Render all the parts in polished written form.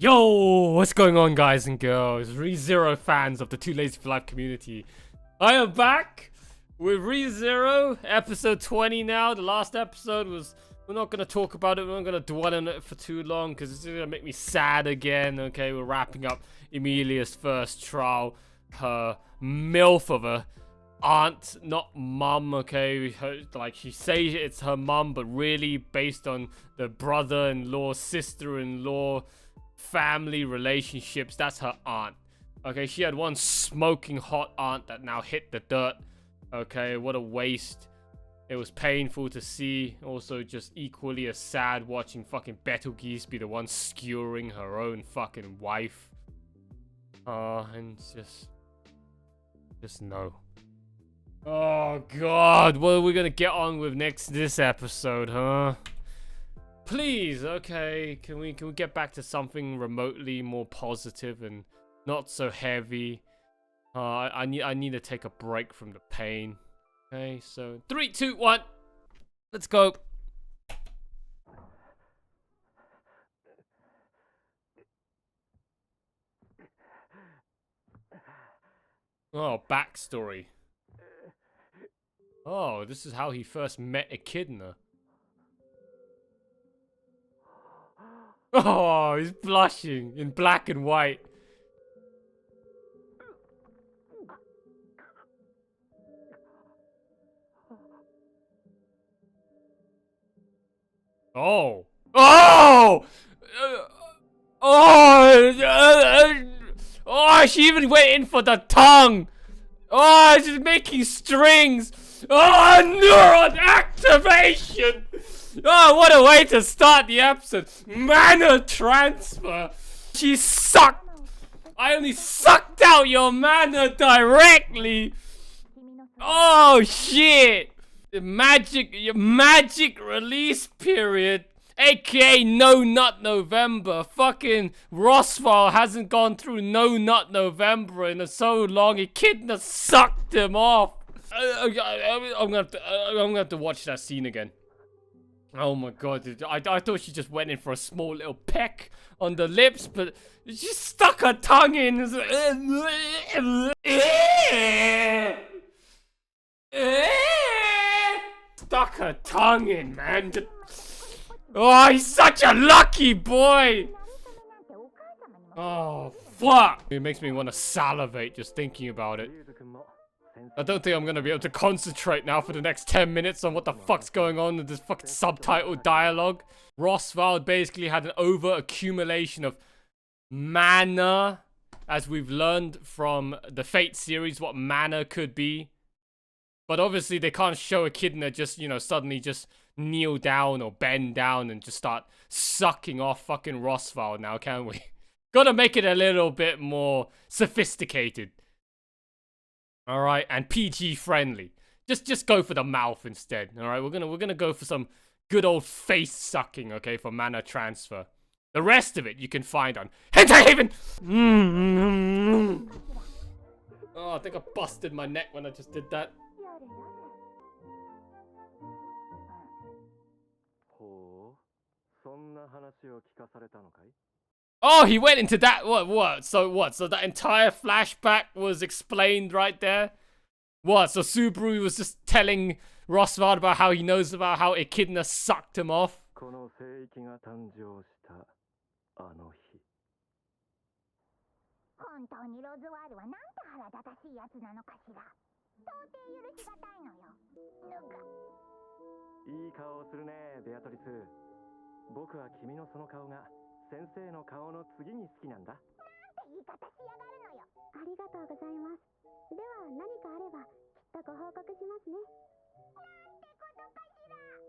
Yo, what's going on, guys and girls? ReZero fans of the Too Lazy for Life community. I am back with ReZero, episode 20 now. The last episode was, we're not going to talk about it. We're not going to dwell on it for too long because it's going to make me sad again. Okay, we're wrapping up Emilia's first trial. Her MILF of a aunt, not mum, okay? Like, she says it's her mum, but really based on the brother-in-law, sister-in-law, family relationships, that's her aunt. Okay, she had one smoking hot aunt that now hit the dirt. Okay, what a waste. It was painful to see. Also just equally as sad watching fucking Betelgeuse be the one skewering her own fucking wife. And just no. Oh god, what are we gonna get on with this episode, huh? Please, okay, can we get back to something remotely more positive and not so heavy? I need to take a break from the pain. Okay, so 3, 2, 1, let's go. Oh, backstory. Oh, this is how he first met Echidna. Oh, he's blushing in black and white. Oh. Oh! Oh, she even went in for the tongue. Oh, she's making strings. Oh, neuron activation. Oh, what a way to start the episode. Mana transfer. She sucked. I only sucked out your mana directly. Oh, shit. Your magic release period. AKA No Nut November. Fucking Rosval hasn't gone through No Nut November in so long. Echidna sucked him off. I'm gonna have to watch that scene again. Oh my god, dude. I thought she just went in for a small little peck on the lips, but she stuck her tongue in. Stuck her tongue in, man. Oh, he's such a lucky boy. Oh, fuck. It makes me want to salivate just thinking about it. I don't think I'm going to be able to concentrate now for the next 10 minutes on what the fuck's going on with this fucking subtitled dialogue. Rosval basically had an over-accumulation of mana, as we've learned from the Fate series what mana could be. But obviously they can't show Echidna just, you know, suddenly just kneel down or bend down and just start sucking off fucking Rosval now, can we? Gotta make it a little bit more sophisticated. Alright, and PG friendly. Just go for the mouth instead. Alright, we're gonna go for some good old face sucking, okay, for mana transfer. The rest of it you can find on Hentai Haven! Oh, I think I busted my neck when I just did that. Oh, he went into that. What? So what? So that entire flashback was explained right there? What? So Subaru was just telling Rosval about how he knows about how Echidna sucked him off?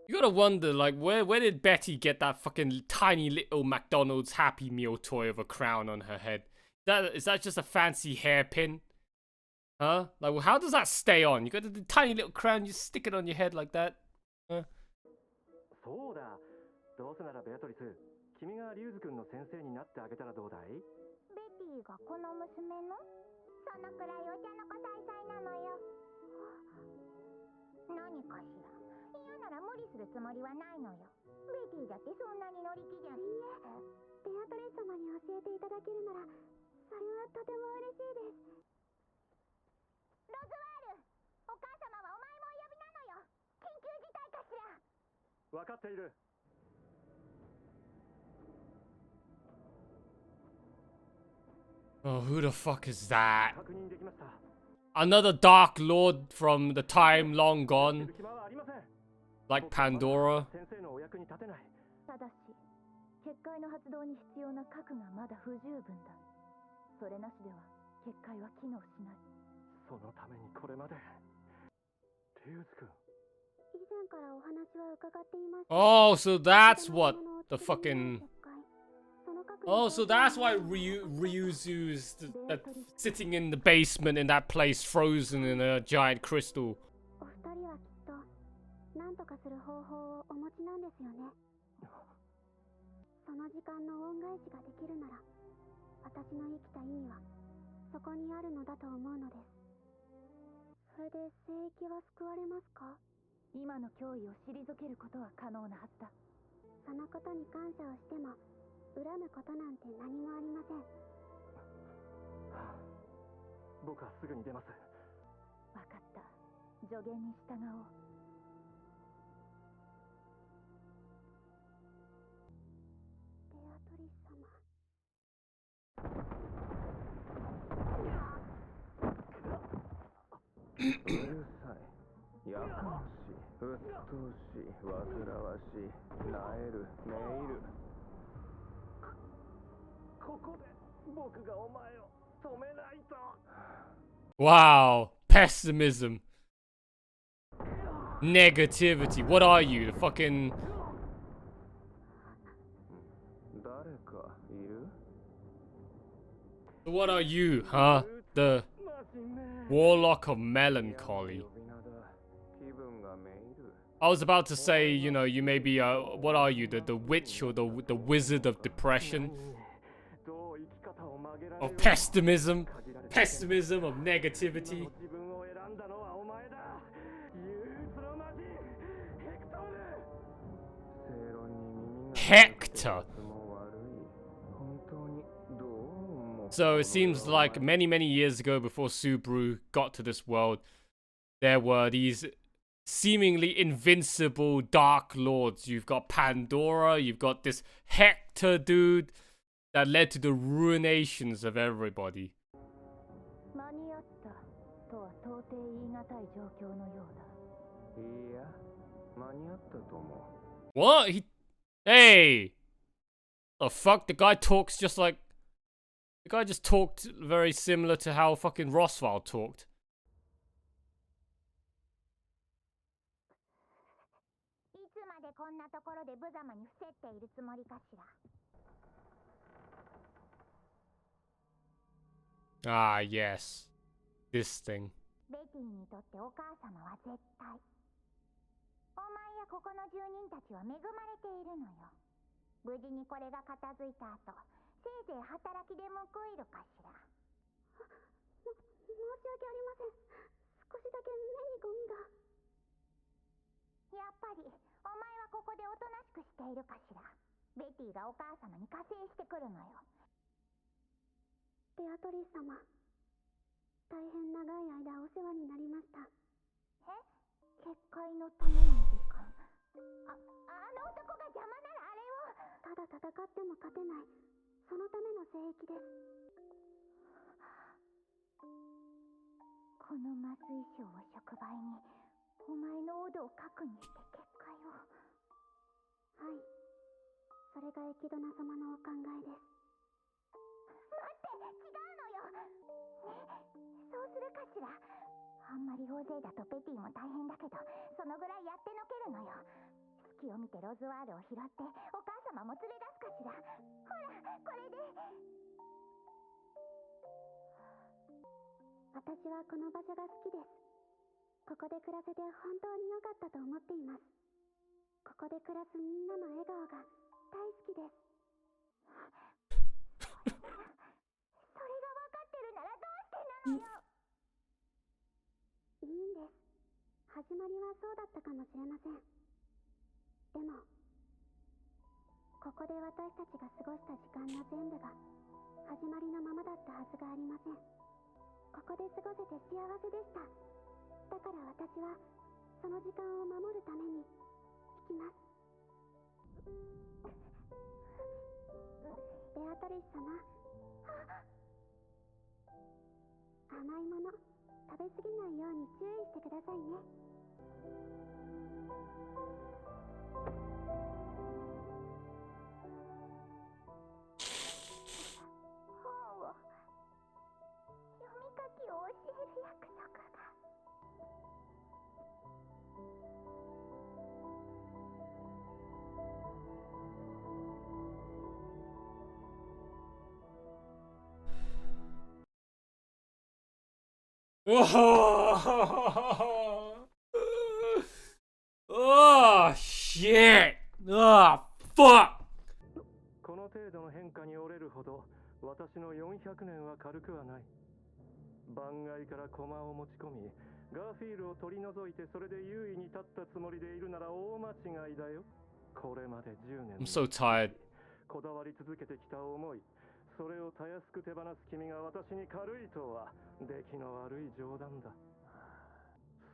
You gotta wonder, like, where did Betty get that fucking tiny little McDonald's Happy Meal toy of a crown on her head? Is that just a fancy hairpin? Huh? Like, well, how does that stay on? You got the tiny little crown, you stick it on your head like that? Huh? だけるなら、それはとても嬉しいです。ロズワール、お母様はお前もお呼びなのよ。緊急事態かしら。分かっている。Oh, who the fuck is that? 確認できました。Another Dark Lord from the time long gone, 暇はありません。 like Pandora. 先生のお役に立てない。ただし、結界の発動に必要な核がまだ不十分だ。それなしでは結界は機能しない。そのためにこれまで。テウス君。以前からお話は伺っていました。Oh, so that's what the fucking. Oh, so that's why Ryuzu's sitting in the basement in that place, frozen in a giant crystal. お二人はきっと何とかする方法をお持ちなんですよね。その時間の恩返しができるなら、私の生きた意味はそこにあるのだと思うのです。それで聖域は救われますか？今の脅威を退けることは可能なはずだ。そのことに感謝をしても恨むことなんて何もありません。僕はすぐに出ます。わかった。助言に従おう。ベアトリス様。うるさい。やかましい。うっとうしい。煩わしい。なえる。めいる。ここで僕がお前を止めないと。 Wow, pessimism, negativity. What are you, the fucking? 誰かいる？ What are you, huh? The warlock of melancholy. I was about to say, you know, you may be what are you, the witch or the wizard of depression, of pessimism, of negativity. Hector. So it seems like many years ago, before Subaru got to this world, there were these seemingly invincible dark lords. You've got Pandora, you've got this Hector dude that led to the ruinations of everybody. What? Hey! The fuck? The guy talks just like... The guy just talked very similar to how fucking Roswell talked. Ah, yes. This thing. ベティにとってお母様は絶対。お前やここの住人たちは恵まれているのよ。無事にこれが片付いた後、せいぜい働きで報いるかしら。申し訳ありません。少しだけ目にゴミが。やっぱりお前はここでおとなしくしているかしら。ベティがお母様に加勢してくるのよ。ベアトリス様、大変長い間お世話になりました。え？結界のために時間。あの男が邪魔ならあれを。ただ戦っても勝てない。そのための聖域です。この麻酔症を触媒に、お前のオドを核にして結界を。はい。それがエキドナ様のお考えです。待って、違うのよ。ね、そうするかしら。あんまり大勢だとベティも大変だけど、そのぐらいやってのけるのよ。隙を見てロズワールを拾って、お母様も連れ出すかしら。ほら、これで。私はこの場所が好きです。ここで暮らせて本当に良かったと思っています。ここで暮らすみんなの笑顔が大好きです。それが分かってるならどうしてなのよ。いいんです。始まりはそうだったかもしれません。でもここで私たちが過ごした時間の全部が始まりのままだったはずがありません。ここで過ごせて幸せでした。だから私はその時間を守るために生きます。ベアトリス様、甘いもの食べ過ぎないように注意してくださいね。本を読み書きを教える約束が。Oh shit! Oh fuck! この程度の変化に折れるほど私の400年は軽くはない。番外から駒を持ち込み、ガーフィールを取り除いてそれで優位に立ったつもりでいるなら大間違いだよ。これまで10年 I'm so tired. こだわり続けてきた思い、それをたやすく手放す君が私に軽いとは出来の悪い冗談だ。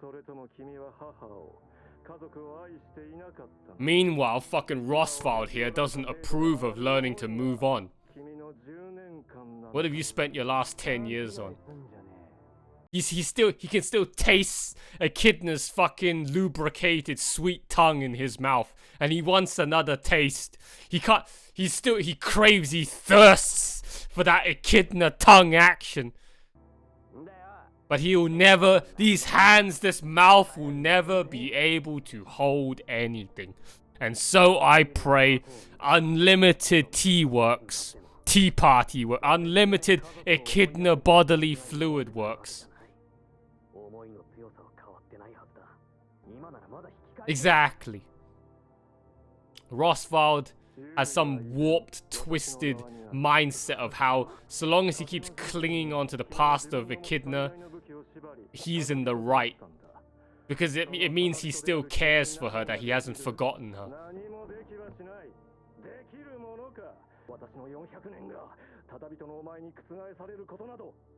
それとも君は母を、家族を愛していなかった。 Meanwhile, fucking Roswald here doesn't approve of learning to move on. 君の10年間なの What have you spent your last 10 years on? He can still taste Echidna's fucking lubricated sweet tongue in his mouth, and he wants another taste. He thirsts for that Echidna tongue action. But he'll never, these hands, this mouth will never be able to hold anything. And so I pray unlimited tea works, tea party work, unlimited Echidna bodily fluid works. Exactly. Roswald has some warped, twisted mindset of how, so long as he keeps clinging on to the past of Echidna, he's in the right. Because it means he still cares for her, that he hasn't forgotten her.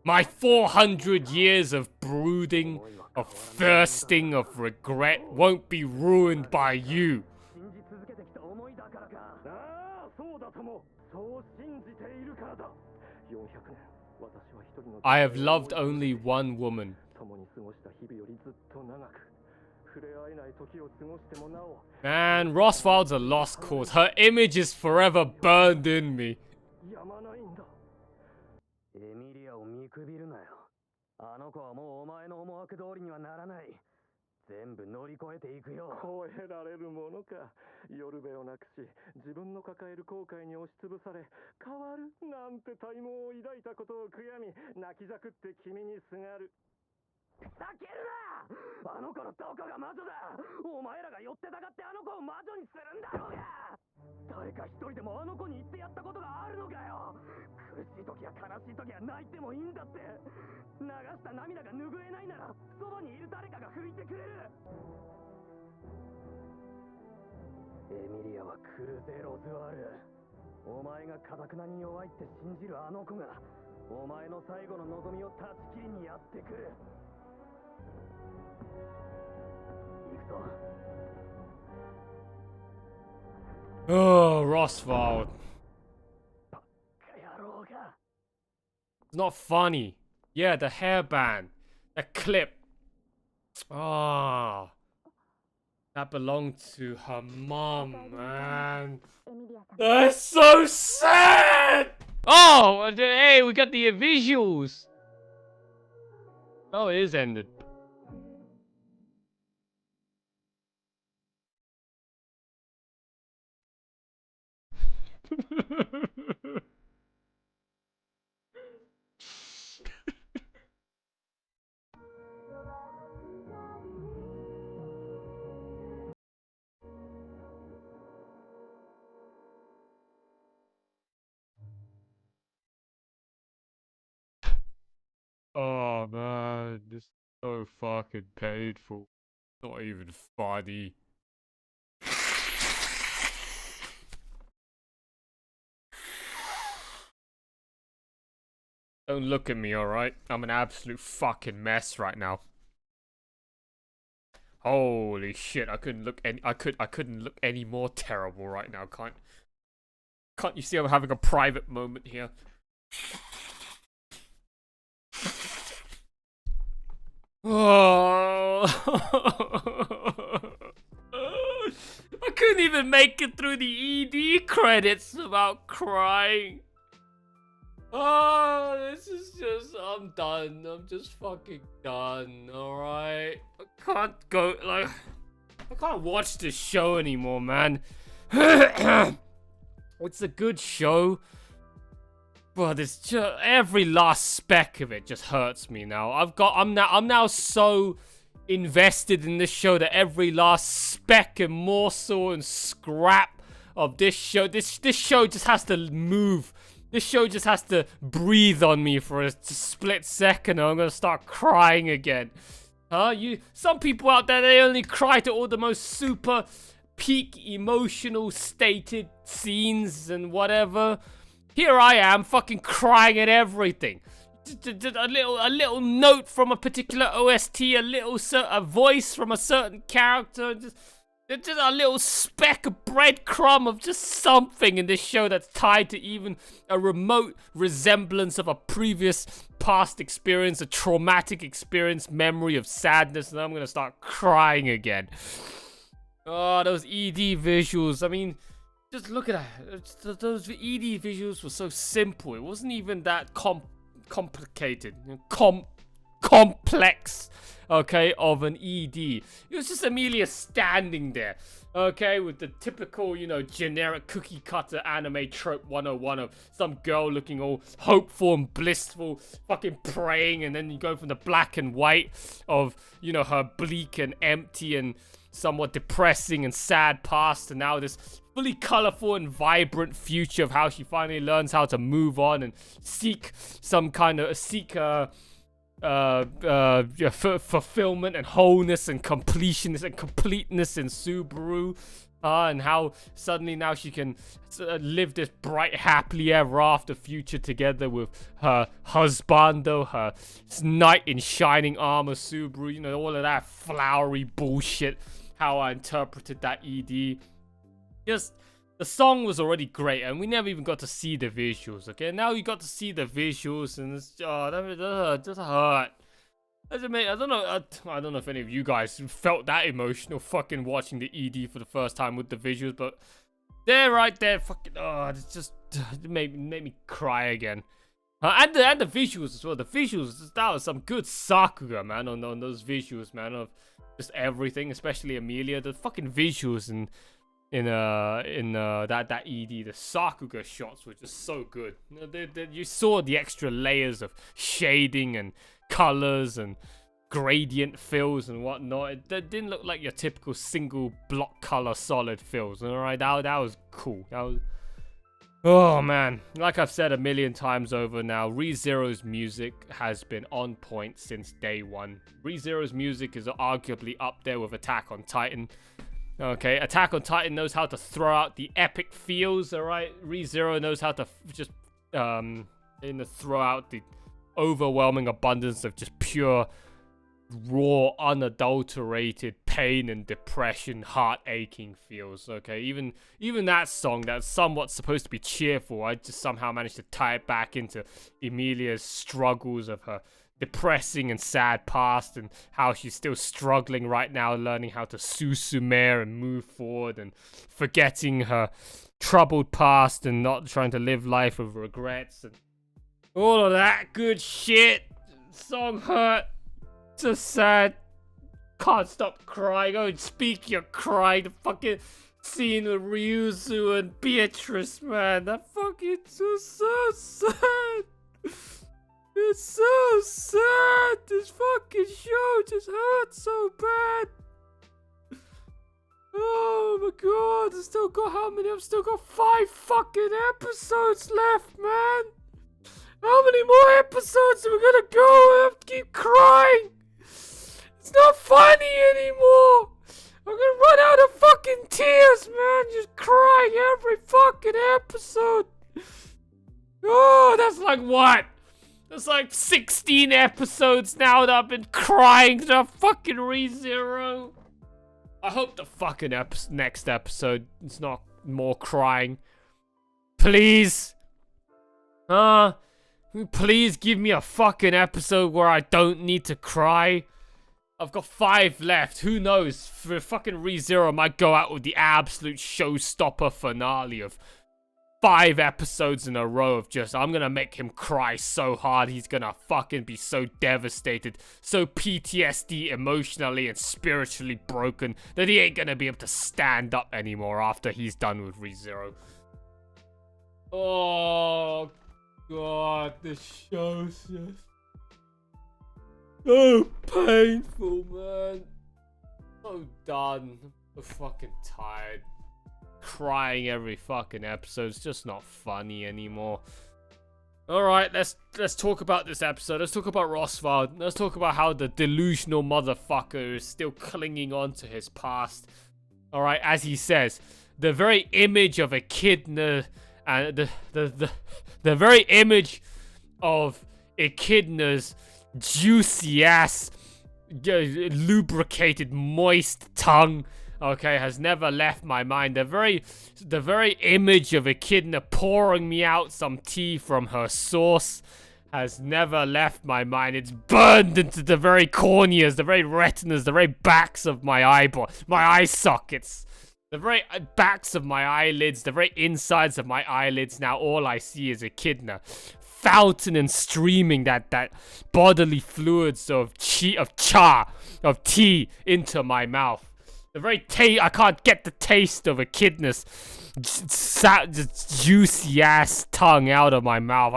My 400 years of brooding, of thirsting, of regret won't be ruined by you. I have loved only one woman. Man, Roswald's a lost cause. Her image is forever burned in me. エミリアを見くびるなよ。あの子はもうお前の思惑通りにはならない。全部乗り越えていくよ。超えられるものか。夜べをなくし、自分の抱える後悔に押しつぶされ、変わるなんて体毛を抱いたことを悔やみ、泣きじゃくって君にすがる。ふざけるな！あの子のどこが魔女だ！お前らが寄ってたかってあの子を魔女にするんだろうが！誰か一人でもあの子に言ってやったことがあるのかよ！苦しい時や悲しい時は泣いてもいいんだって！流した涙が拭えないならそばにいる誰かが拭いてくれる！エミリアは来るぜロズワール。お前が堅くなに弱いって信じるあの子がお前の最後の望みを断ち切りにやってくる。Oh, Roswald. It's not funny. Yeah, the hairband. The clip. Ah. That belonged to her mom, man. That's so sad! Oh, hey, we got the visuals. Oh, it is ended. Oh man, this is so fucking painful. Not even funny. Don't look at me, alright? I'm an absolute fucking mess right now. Holy shit, I couldn't look any more terrible right now. Can't you see I'm having a private moment here? Oh. I couldn't even make it through the ED credits without crying. Oh, this is just, I'm done. I'm just fucking done, alright? I can't go, like, I can't watch this show anymore, man. It's a good show, but it's just, every last speck of it just hurts me now. I'm now so invested in this show that every last speck and morsel and scrap of this show just has to move. This show just has to breathe on me for a split second, or I'm gonna start crying again. Some people out there, they only cry to all the most super peak emotional stated scenes and whatever. Here I am, fucking crying at everything. A little note from a particular OST, a voice from a certain character, just a little speck of breadcrumb of just something in this show that's tied to even a remote resemblance of a previous past experience, a traumatic experience, memory of sadness, and I'm gonna start crying again. Oh, those ED visuals. I mean, just look at that. Those ED visuals were so simple. It wasn't even that complicated. Complex, okay, of an ED. It was just Emilia standing there, okay, with the typical, you know, generic cookie cutter anime trope 101 of some girl looking all hopeful and blissful, fucking praying, and then you go from the black and white of, you know, her bleak and empty and somewhat depressing and sad past, and now this fully colorful and vibrant future of how she finally learns how to move on and seek fulfillment and wholeness and completeness in Subaru, and how suddenly now she can live this bright, happily ever after future together with her husbando, her knight in shining armor Subaru, you know, all of that flowery bullshit, how I interpreted that ED. Just, the song was already great, and we never even got to see the visuals, okay? Now you got to see the visuals, and it's, that just hurt. I don't know if any of you guys felt that emotional fucking watching the ED for the first time with the visuals, but they're right there, fucking, it made me cry again. And the visuals as well. The visuals, that was some good Sakuga, man, on those visuals, man, of just everything, especially Emilia. The fucking visuals in that ED, the Sakuga shots were just so good. You saw the extra layers of shading and colors and gradient fills and whatnot. It didn't look like your typical single block color solid fills. All right, that was cool. That was, oh man, like I've said a million times over now, ReZero's music has been on point since day one. ReZero's music is arguably up there with Attack on Titan. Okay, Attack on Titan knows how to throw out the epic feels, alright? ReZero knows how to just throw out the overwhelming abundance of just pure, raw, unadulterated pain and depression, heart-aching feels, okay? Even that song that's somewhat supposed to be cheerful, I just somehow managed to tie it back into Emilia's struggles of her depressing and sad past, and how she's still struggling right now, learning how to susume and move forward, and forgetting her troubled past, and not trying to live life with regrets, and all of that good shit. Song hurt. Just sad. Can't stop crying. Oh, speak your cry. The fucking scene with Ryuzu and Beatrice, man. That fucking just so sad. It's so sad. This fucking show just hurts so bad. Oh my god, I've still got how many? I've still got 5 fucking episodes left, man. How many more episodes are we gonna go? I have to keep crying. It's not funny anymore. I'm gonna run out of fucking tears, man. Just crying every fucking episode. Oh, that's like what? There's like 16 episodes now that I've been crying to fucking ReZero. I hope the fucking next episode is not more crying. Please. Please give me a fucking episode where I don't need to cry. I've got 5 left. Who knows? For fucking ReZero might go out with the absolute showstopper finale of 5 episodes in a row of just, I'm gonna make him cry so hard, he's gonna fucking be so devastated, so PTSD emotionally and spiritually broken that he ain't gonna be able to stand up anymore after he's done with ReZero. Oh god, this show's just so painful, man. So done. I'm so fucking tired. Crying every fucking episode. It's just not funny anymore. Alright, let's talk about this episode. Let's talk about Roswald. Let's talk about how the delusional motherfucker is still clinging on to his past. Alright, as he says, the very image of Echidna and the very image of Echidna's juicy ass lubricated moist tongue, okay, has never left my mind. The very image of Echidna pouring me out some tea from her sauce has never left my mind. It's burned into the very corneas, the very retinas, the very backs of my eye sockets, the very backs of my eyelids, the very insides of my eyelids. Now all I see is Echidna fountain and streaming that bodily fluids of tea into my mouth. The very I can't get the taste of Echidna's juicy ass tongue out of my mouth.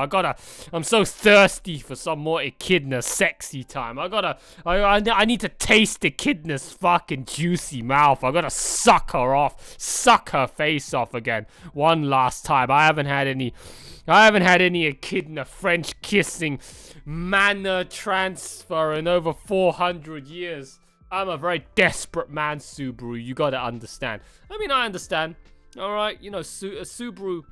I'm so thirsty for some more Echidna sexy time. I need to taste Echidna's fucking juicy mouth. I gotta suck her off, suck her face off again one last time. I haven't had any Echidna French kissing mana transfer in over 400 years. I'm a very desperate man, Subaru. You gotta understand. I mean, I understand. Alright, you know, Subaru,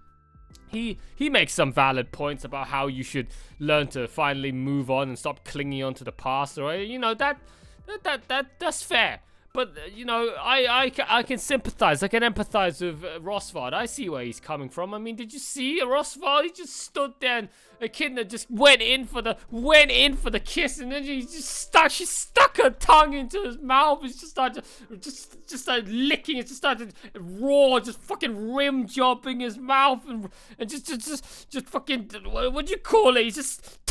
he makes some valid points about how you should learn to finally move on and stop clinging on to the past. Right? You know, that's fair. But, you know, I can sympathize. I can empathize with Roswald. I see where he's coming from. I mean, did you see Roswald? He just stood there and Echidna just went in for the kiss, and then she stuck her tongue into his mouth. It just started licking. It just started raw, just fucking rim jobbing his mouth and just fucking, what do you call it? He just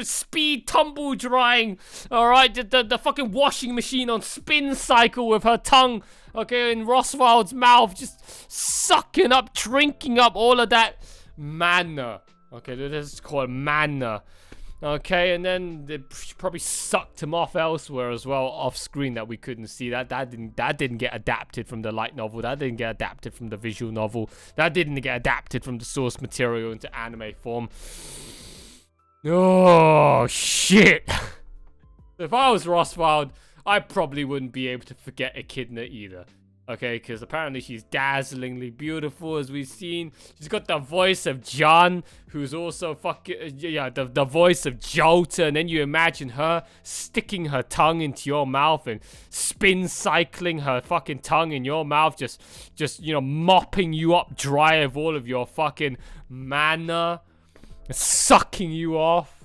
speed tumble drying. All right, the fucking washing machine on spin cycle with her tongue, okay, in Roswald's mouth, just sucking up, drinking up all of that mana. Okay, let's call it mana. Okay, and then they probably sucked him off elsewhere as well, off screen, that we couldn't see. That didn't get adapted from the light novel. That didn't get adapted from the visual novel. That didn't get adapted from the source material into anime form. Oh shit! If I was Roswald, I probably wouldn't be able to forget Echidna either. Okay, because apparently she's dazzlingly beautiful, as we've seen. She's got the voice of John, who's also the voice of Jolta. And then you imagine her sticking her tongue into your mouth and spin cycling her fucking tongue in your mouth, just you know, mopping you up dry of all of your fucking mana, sucking you off.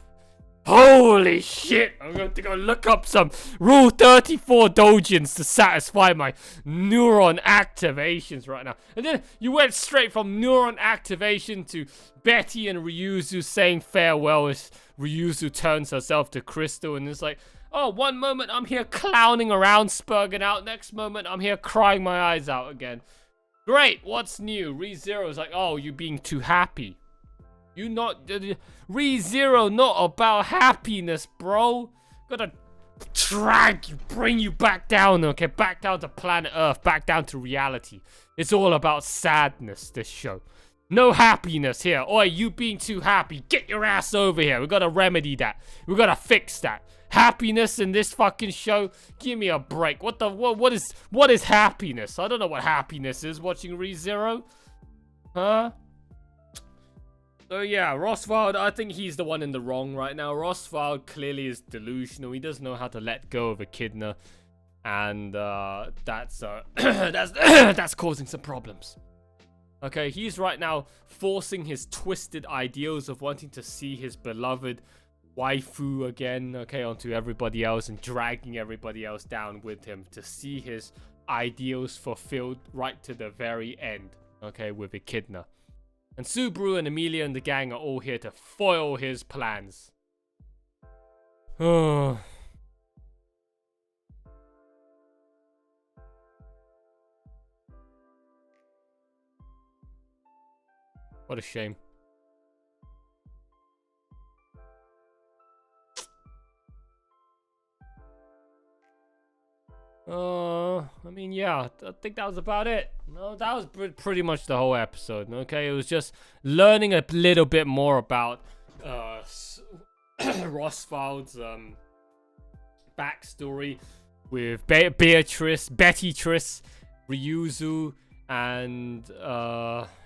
Holy shit, I'm going to go look up some Rule 34 dojins to satisfy my neuron activations right now. And then you went straight from neuron activation to Betty and Ryuzu saying farewell as Ryuzu turns herself to Crystal, and it's like, oh, one moment I'm here clowning around, spurging out, next moment I'm here crying my eyes out again. Great, what's new? ReZero's like, oh, you being too happy. You not ReZero, not about happiness, bro. Gotta drag you, bring you back down, okay? Back down to planet Earth, back down to reality. It's all about sadness, this show. No happiness here. Oi, you being too happy, get your ass over here. We gotta remedy that. We gotta fix that. Happiness in this fucking show? Give me a break. What is happiness? I don't know what happiness is watching ReZero. Huh? So yeah, Roswald, I think he's the one in the wrong right now. Roswald clearly is delusional. He doesn't know how to let go of Echidna. And that's that's causing some problems. Okay, he's right now forcing his twisted ideals of wanting to see his beloved waifu again, okay, onto everybody else and dragging everybody else down with him to see his ideals fulfilled right to the very end, okay, with Echidna. And Subaru and Emilia and the gang are all here to foil his plans. Oh. What a shame. I mean, yeah, I think that was about it. No, that was pretty much the whole episode, okay? It was just learning a little bit more about Roswald's backstory with Betty Triss, Ryuzu, and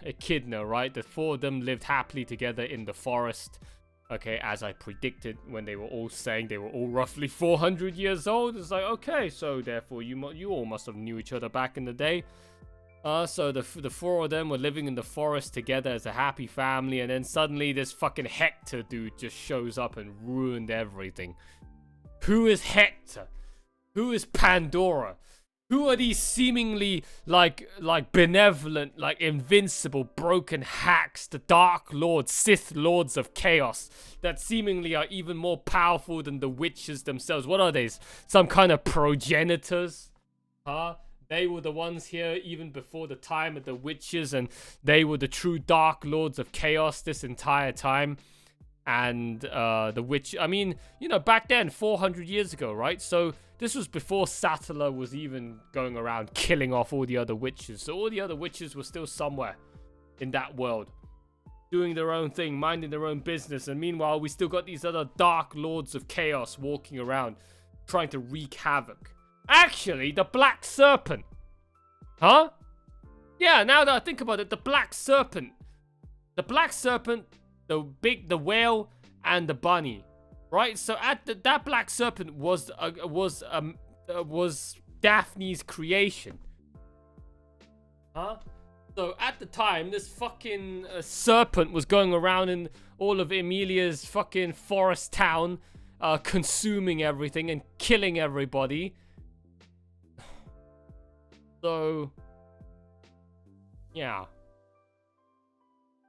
Echidna, right? The four of them lived happily together in the forest. Okay, as I predicted when they were all saying they were all roughly 400 years old. It's like, okay, so therefore you all must have knew each other back in the day. So the four of them were living in the forest together as a happy family, and then suddenly this fucking Hector dude just shows up and ruined everything. Who is Hector? Who is Pandora? Who are these seemingly like benevolent, like invincible, broken hacks, the Dark Lords, Sith Lords of Chaos, that seemingly are even more powerful than the witches themselves? What are these? Some kind of progenitors? Huh? They were the ones here even before the time of the witches, and they were the true Dark Lords of Chaos this entire time. And the witch, I mean, you know, back then, 400 years ago, right? So this was before Sattler was even going around killing off all the other witches. So all the other witches were still somewhere in that world, doing their own thing, minding their own business. And meanwhile, we still got these other Dark Lords of Chaos walking around, trying to wreak havoc. Actually, the Black Serpent. Huh? Yeah, now that I think about it, the Black Serpent. The Black Serpent, the whale, and the bunny. Right? So that Black Serpent was Daphne's creation. Huh? So at the time, this fucking serpent was going around in all of Emilia's fucking forest town, consuming everything and killing everybody. So, yeah.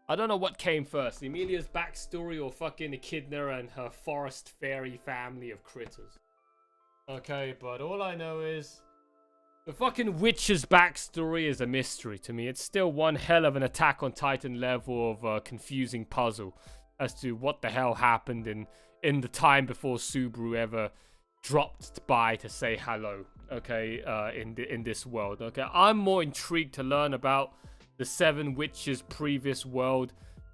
I don't know what came first, Emilia's backstory or fucking Echidna and her forest fairy family of critters. Okay, but all I know is the fucking witch's backstory is a mystery to me. It's still one hell of an Attack on Titan level of confusing puzzle as to what the hell happened in the time before Subaru ever dropped by to say hello, okay, in this world, okay? I'm more intrigued to learn about the Seven Witches' previous world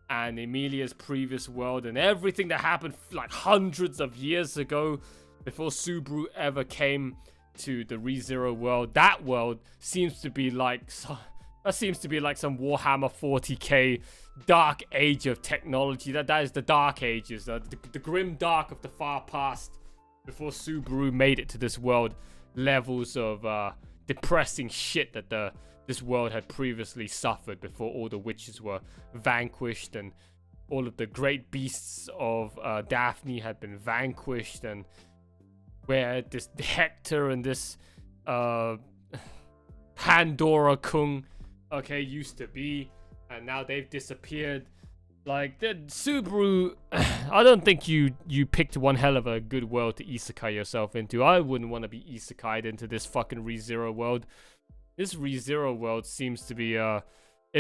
and Emilia's previous world and everything that happened like hundreds of years ago before Subaru ever came to the ReZero world. That world seems to be like some Warhammer 40k dark age of technology. That is the Dark Ages, the grim dark of the far past before Subaru made it to this world. Levels of depressing shit that this world had previously suffered before all the witches were vanquished and all of the great beasts of Daphne had been vanquished, and where this Hector and this Pandora-kun, okay, used to be, and now they've disappeared. Like, the Subaru, I don't think you picked one hell of a good world to isekai yourself into. I wouldn't want to be isekai'd into this fucking ReZero world. This ReZero world seems to be, it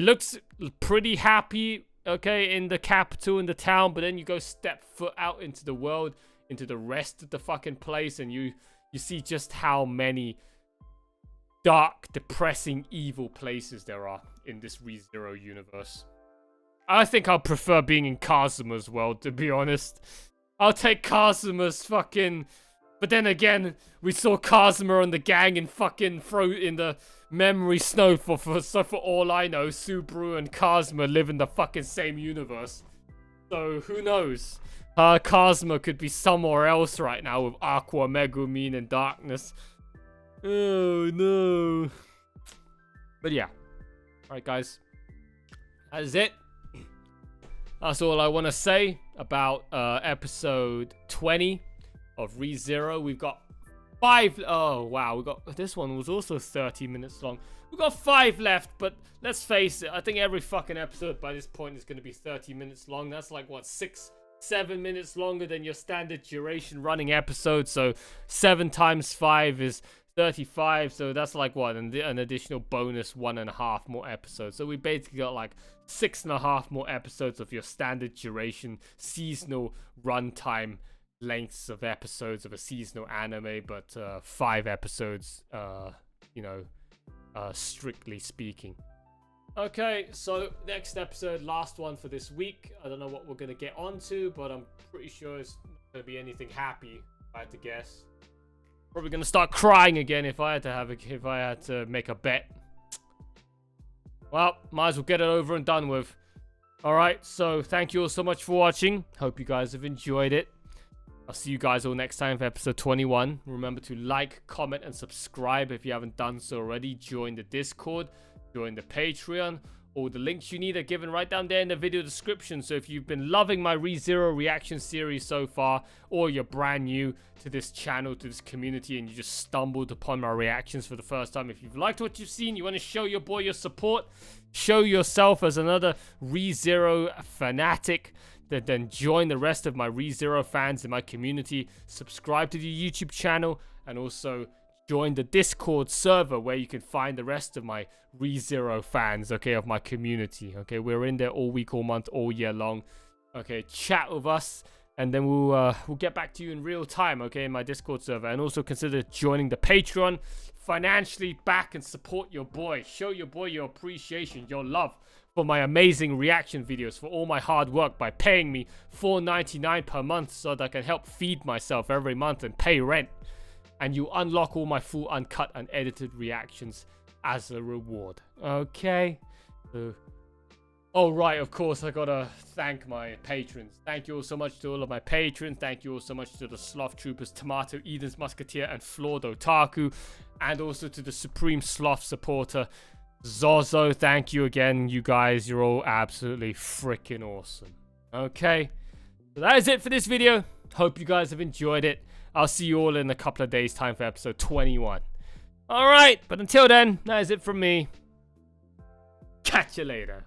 looks pretty happy, okay, in the capital, in the town, but then you go step foot out into the world, into the rest of the fucking place, and you see just how many dark, depressing, evil places there are in this ReZero universe. I think I'll prefer being in Kazuma's world, to be honest. I'll take Kazuma's fucking... But then again, we saw Kazuma and the gang in fucking in the memory snow so for all I know, Subaru and Kazuma live in the fucking same universe. So who knows? Kazuma could be somewhere else right now with Aqua, Megumin, and Darkness. Oh no. But yeah. Alright guys. That is it. That's all I want to say about episode 20 of ReZero. We've got 5. Oh wow, we got this one was also 30 minutes long. We've got 5 left, but let's face it, I think every fucking episode by this point is going to be 30 minutes long. That's like what, 6-7 minutes longer than your standard duration running episode. So 7 times 5 is 35, so that's like what, an additional bonus 1.5 more episodes. So we basically got like 6.5 more episodes of your standard duration seasonal runtime lengths of episodes of a seasonal anime, but 5 episodes, you know, strictly speaking. Okay, so next episode, last one for this week. I don't know what we're gonna get onto, but I'm pretty sure it's not gonna be anything happy, if I had to guess. Probably gonna start crying again if I had to make a bet. Well, might as well get it over and done with. Alright, so thank you all so much for watching. Hope you guys have enjoyed it. I'll see you guys all next time for episode 21. Remember to like, comment, and subscribe if you haven't done so already. Join the Discord, join the Patreon. All the links you need are given right down there in the video description. So if you've been loving my ReZero reaction series so far, or you're brand new to this channel, to this community, and you just stumbled upon my reactions for the first time, if you've liked what you've seen, you want to show your boy your support, show yourself as another ReZero fanatic, then join the rest of my ReZero fans in my community, subscribe to the YouTube channel, and also join the Discord server where you can find the rest of my ReZero fans, okay, of my community. Okay, we're in there all week, all month, all year long. Okay, chat with us, and then we'll get back to you in real time, okay, in my Discord server. And also consider joining the Patreon. Financially back and support your boy. Show your boy your appreciation, your love for my amazing reaction videos, for all my hard work by paying me $4.99 per month so that I can help feed myself every month and pay rent. And you unlock all my full uncut and edited reactions as a reward. Okay? So, oh right, of course, I gotta thank my patrons. Thank you all so much to all of my patrons. Thank you all so much to the Sloth Troopers, Tomato, Eden's Musketeer, and Flawed Otaku. And also to the Supreme Sloth supporter, Zozo. Thank you again, you guys. You're all absolutely freaking awesome. Okay? So that is it for this video. Hope you guys have enjoyed it. I'll see you all in a couple of days' time for episode 21. Alright, but until then, that is it from me. Catch you later.